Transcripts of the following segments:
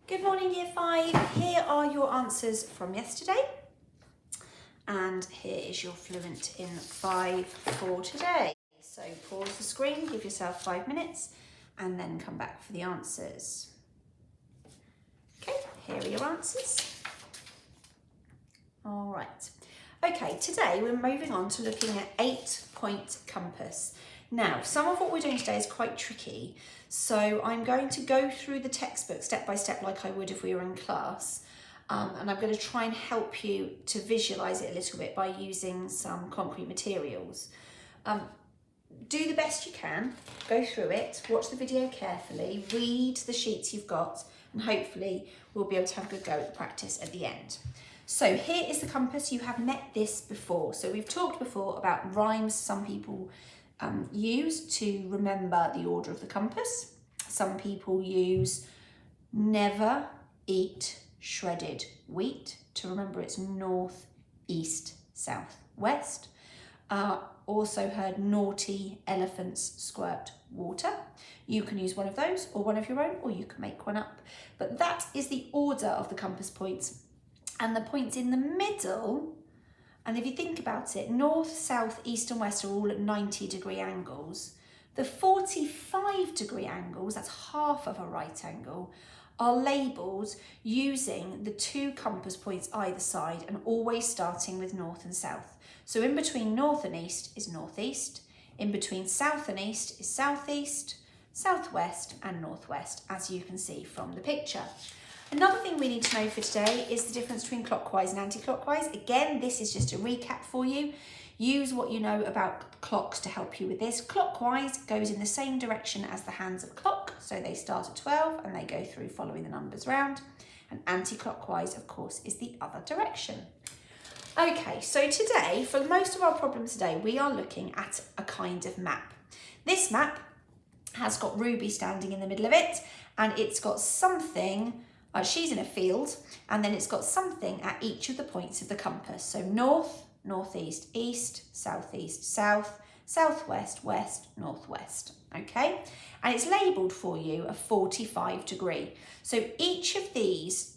Good morning, Year 5. Here are your answers from yesterday. And here is your Fluent in 5 for today. So pause the screen, give yourself 5 minutes, and then come back for the answers. Okay, here are your answers. All right. Okay, today we're moving on to looking at 8-point compass. Now, some of what we're doing today is quite tricky, so I'm going to go through the textbook step by step like I would if we were in class, and I'm going to try and help you to visualise it a little bit by using some concrete materials. Do the best you can, go through it, watch the video carefully, read the sheets you've got, and hopefully we'll be able to have a good go at the practice at the end. So here is the compass. You have met this before. So we've talked before about rhymes some people use to remember the order of the compass. Some people use never eat shredded wheat to remember it's north, east, south, west. Also heard naughty elephants squirt water. You can use one of those or one of your own, or you can make one up. But that is the order of the compass points. And the points in the middle, and if you think about it, north, south, east and west are all at 90-degree angles. The 45-degree angles, that's half of a right angle, are labelled using the 2 compass points either side and always starting with north and south. So in between north and east is northeast, in between south and east is southeast, southwest and northwest, as you can see from the picture. Another thing we need to know for today is the difference between clockwise and anti-clockwise. Again, this is just a recap for you. Use what you know about clocks to help you with this. Clockwise goes in the same direction as the hands of a clock, so they start at 12 and they go through following the numbers round. And anti-clockwise, of course, is the other direction. Okay, so today, for most of our problems today, we are looking at a kind of map. This map has got Ruby standing in the middle of it, and it's got something. She's in a field, and then it's got something at each of the points of the compass. So north, northeast, east, southeast, south, southwest, west, northwest, okay? And it's labelled for you a 45-degree. So each of these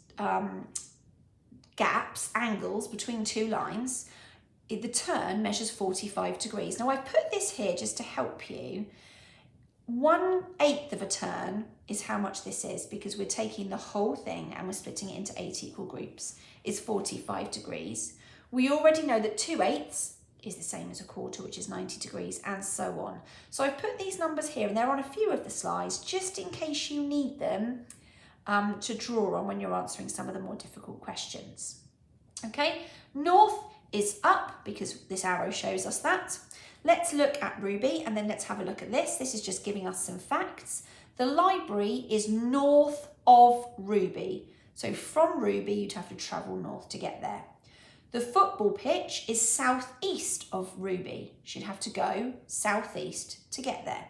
gaps, angles between 2 lines, the turn measures 45 degrees. Now I've put this here just to help you. 1/8 of a turn is how much this is, because we're taking the whole thing and we're splitting it into 8 equal groups, is 45 degrees. We already know that 2/8 is the same as a quarter, which is 90 degrees, and so on. So I've put these numbers here, and they're on a few of the slides, just in case you need them to draw on when you're answering some of the more difficult questions. Okay, north is up because this arrow shows us that. Let's look at Ruby, and then let's have a look at this. This is just giving us some facts. The library is north of Ruby. So from Ruby, you'd have to travel north to get there. The football pitch is southeast of Ruby. She'd have to go southeast to get there.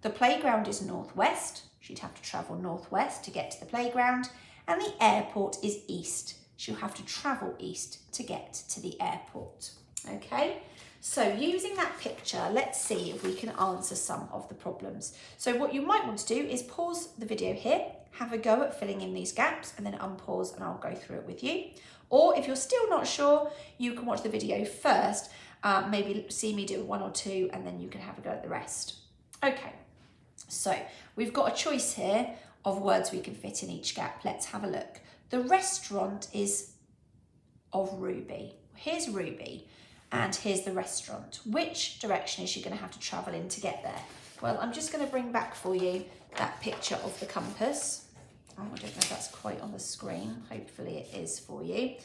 The playground is northwest. She'd have to travel northwest to get to the playground. And the airport is east. She'll have to travel east to get to the airport. Okay? So using that picture, let's see if we can answer some of the problems. So what you might want to do is pause the video here, have a go at filling in these gaps, and then unpause and I'll go through it with you. Or if you're still not sure, you can watch the video first, maybe see me do 1 or 2, and then you can have a go at the rest. Okay, so we've got a choice here of words we can fit in each gap. Let's have a look. The restaurant is of Ruby. Here's Ruby. And here's the restaurant. Which direction is she going to have to travel in to get there? Well, I'm just going to bring back for you that picture of the compass. Oh, I don't know if that's quite on the screen. Hopefully it is for you.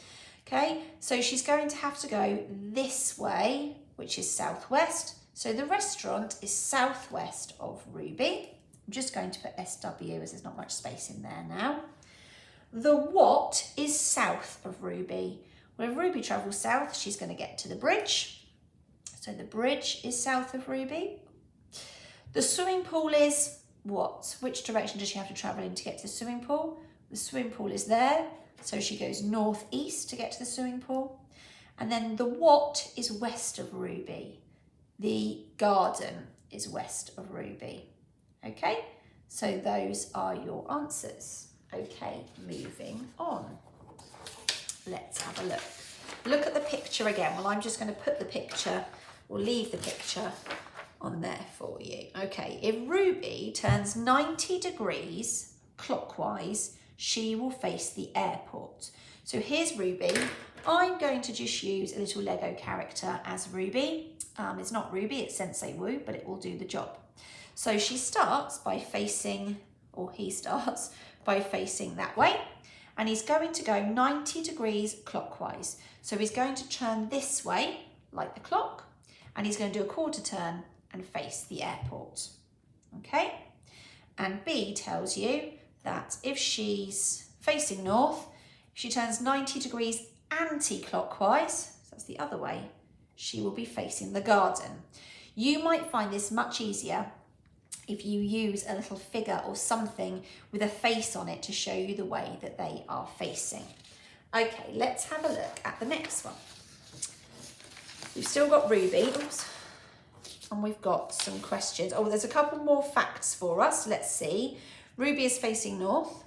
Okay, so she's going to have to go this way, which is southwest. So the restaurant is southwest of Ruby. I'm just going to put SW as there's not much space in there now. The what is south of Ruby. Well, if Ruby travels south, she's going to get to the bridge. So the bridge is south of Ruby. The swimming pool is what? Which direction does she have to travel in to get to the swimming pool? The swimming pool is there, so she goes northeast to get to the swimming pool. And then the what is west of Ruby. The garden is west of Ruby. Okay, so those are your answers. Okay, moving on. Let's have a look. Look at the picture again. Well, I'm just going to put the picture, or leave the picture on there for you. Okay, if Ruby turns 90 degrees clockwise, she will face the airport. So here's Ruby. I'm going to just use a little Lego character as Ruby. It's not Ruby, it's Sensei Wu, but it will do the job. So she starts by facing, or he starts by facing that way, and he's going to go 90 degrees clockwise. So he's going to turn this way, like the clock, and he's going to do a quarter turn and face the airport. Okay? And B tells you that if she's facing north, if she turns 90 degrees anti-clockwise, so that's the other way, she will be facing the garden. You might find this much easier if you use a little figure or something with a face on it to show you the way that they are facing. Okay, let's have a look at the next one. We've still got Ruby, and we've got some questions. Oh, there's a couple more facts for us. Let's see. Ruby is facing north.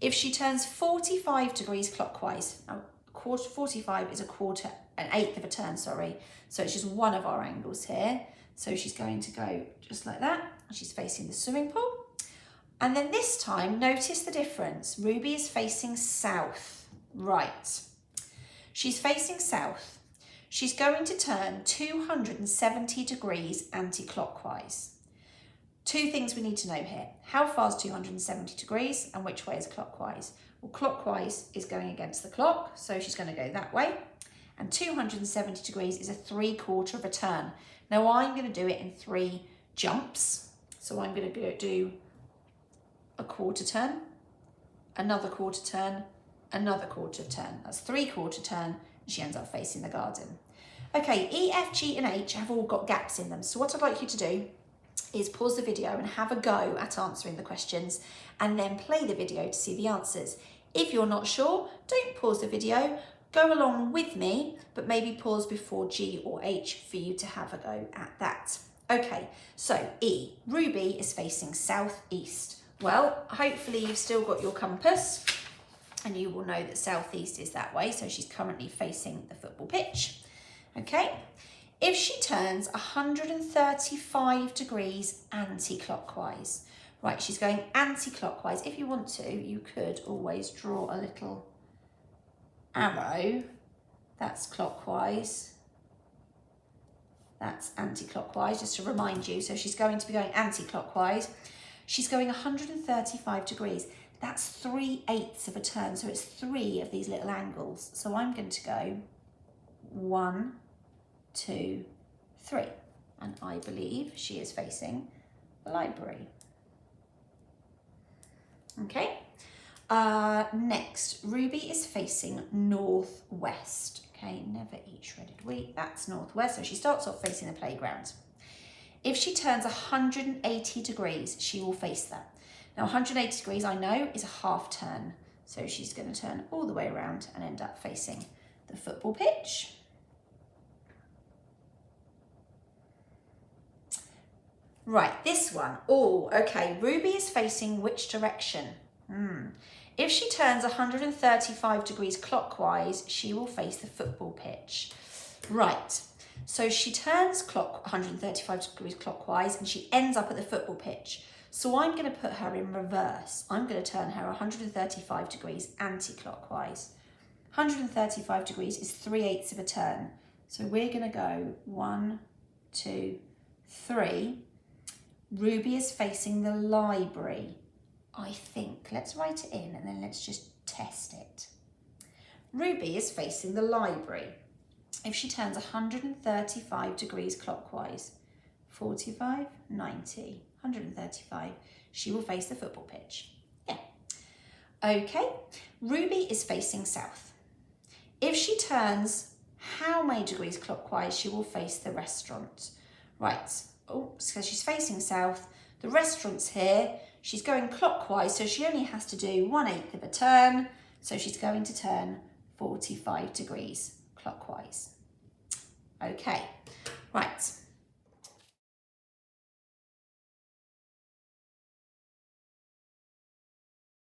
If she turns 45 degrees clockwise, now 45 is an eighth of a turn, sorry. So it's just one of our angles here. So she's going to go just like that. She's facing the swimming pool. And then this time, notice the difference. Ruby is facing south, right. She's facing south. She's going to turn 270 degrees anti-clockwise. Two things we need to know here. How far is 270 degrees and which way is clockwise? Well, clockwise is going against the clock, so she's going to go that way. And 270 degrees is a 3/4 of a turn. Now I'm going to do it in 3 jumps. So I'm going to do a quarter turn, another quarter turn, another quarter turn. That's 3/4 turn, and she ends up facing the garden. Okay, E, F, G, and H have all got gaps in them. So what I'd like you to do is pause the video and have a go at answering the questions, and then play the video to see the answers. If you're not sure, don't pause the video. Go along with me, but maybe pause before G or H for you to have a go at that. Okay, so E, Ruby is facing southeast. Well, hopefully you've still got your compass and you will know that southeast is that way. So she's currently facing the football pitch. Okay, if she turns 135 degrees anti-clockwise, right, she's going anti-clockwise. If you want to, you could always draw a little arrow. That's clockwise. That's anti-clockwise, just to remind you. So she's going to be going anti-clockwise. She's going 135 degrees. That's 3/8 of a turn. So it's 3 of these little angles. So I'm going to go 1, 2, 3. And I believe she is facing the library. Okay. Next, Ruby is facing northwest. Okay, never eat shredded wheat. That's northwest. So she starts off facing the playground. If she turns 180 degrees, she will face that. Now 180 degrees, I know, is a half turn. So she's going to turn all the way around and end up facing the football pitch. Right, this one. Oh, okay. Ruby is facing which direction? If she turns 135 degrees clockwise, she will face the football pitch. Right, so she turns 135 degrees clockwise and she ends up at the football pitch. So I'm going to put her in reverse. I'm going to turn her 135 degrees anti-clockwise. 135 degrees is 3/8 of a turn. So we're going to go 1, 2, 3. Ruby is facing the library. I think. Let's write it in and then let's just test it. Ruby is facing the library. If she turns 135 degrees clockwise, 45, 90, 135, she will face the football pitch. Yeah. Okay. Ruby is facing south. If she turns how many degrees clockwise, she will face the restaurant. Right. Oh, so she's facing south. The restaurant's here. She's going clockwise, so she only has to do 1/8 of a turn. So she's going to turn 45 degrees clockwise. Okay, right.